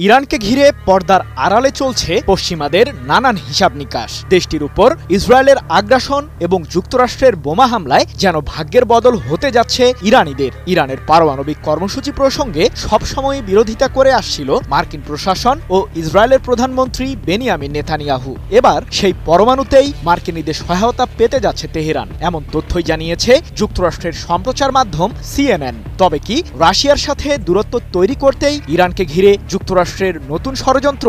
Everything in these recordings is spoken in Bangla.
ইরানকে ঘিরে পর্দার আড়ালে চলছে পশ্চিমাদের নানান হিসাব নিকাশ। দেশটির উপর ইসরায়েলের আগ্রাসন এবং যুক্তরাষ্ট্রের বোমা হামলায় যেন ভাগ্যের বদল হতে যাচ্ছে ইরানিদের। ইরানের পারমাণবিক কর্মসূচি প্রসঙ্গে সবসময় বিরোধিতা করে আসছিল মার্কিন প্রশাসন ও ইসরায়েলের প্রধানমন্ত্রী বেনিয়ামিন নেতানিয়াহু। এবার সেই পরমাণুতেই মার্কিনীদের সহায়তা পেতে যাচ্ছে তেহরান, এমন তথ্যই জানিয়েছে যুক্তরাষ্ট্রের সম্প্রচার মাধ্যম CNN। তবে কি রাশিয়ার সাথে দূরত্ব তৈরি করতেই ইরানকে ঘিরে যুক্তরাষ্ট্রের নতুন ষড়যন্ত্র?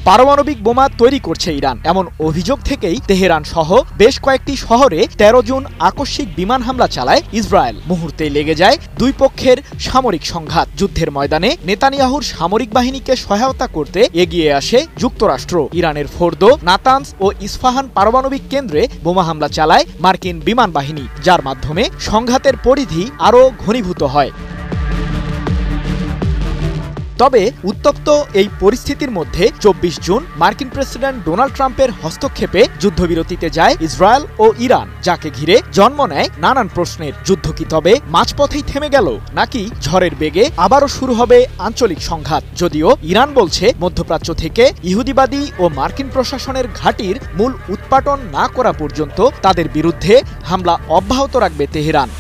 পারমাণবিক বোমা তৈরি করছে ইরান, এমন অভিযোগ থেকেই তেহরান সহ বেশ কয়েকটি শহরে 13 জুন আকস্মিক বিমান হামলা চালায় ইসরায়েল। মুহূর্তেই লেগে যায় দুই পক্ষের সামরিক সংঘাত। যুদ্ধের ময়দানে নেতানিয়াহুর সামরিক বাহিনীকে সহায়তা করতে এগিয়ে আসে যুক্তরাষ্ট্র। ইরানের ফোর্দো, নাতানস ও ইস্পাহান পারমাণবিক কেন্দ্রে বোমা হামলা চালায় মার্কিন বিমান বাহিনী, যার মাধ্যমে সংঘাতের পরিধি আরও ঘনীভূত হয়। তবে উত্তপ্ত এই পরিস্থিতির মধ্যে 24 জুন মার্কিন প্রেসিডেন্ট ডোনাল্ড ট্রাম্পের হস্তক্ষেপে যুদ্ধবিরতিতে যায় ইসরায়েল ও ইরান, যাকে ঘিরে জন্ম নেয় নানান প্রশ্নের। যুদ্ধ কি তবে মাঝপথেই থেমে গেল, নাকি ঝড়ের বেগে আবারও শুরু হবে আঞ্চলিক সংঘাত? যদিও ইরান বলছে মধ্যপ্রাচ্য থেকে ইহুদিবাদী ও মার্কিন প্রশাসনের ঘাঁটির মূল উৎপাটন না করা পর্যন্ত তাদের বিরুদ্ধে হামলা অব্যাহত রাখবে তেহরান।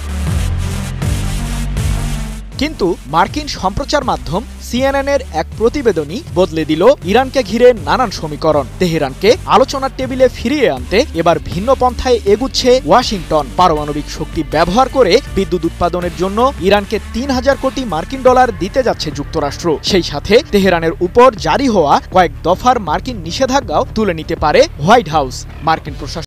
কিন্তু মার্কিন সম্প্রচার মাধ্যম CNN-এর এক প্রতিবেদনই বদলে দিল ইরানকে ঘিরে নানান সমীকরণ। তেহরানকে আলোচনার টেবিলে ফিরিয়ে আনতে এবার ভিন্ন পন্থায় এগুচ্ছে ওয়াশিংটন। পারমাণবিক শক্তি ব্যবহার করে বিদ্যুৎ উৎপাদনের জন্য ইরানকে 3000 কোটি মার্কিন ডলার দিতে যাচ্ছে যুক্তরাষ্ট্র। সেই সাথে তেহরানের উপর জারি হওয়া কয়েক দফার মার্কিন নিষেধাজ্ঞাও তুলে নিতে পারে হোয়াইট হাউস। মার্কিন প্রশাসন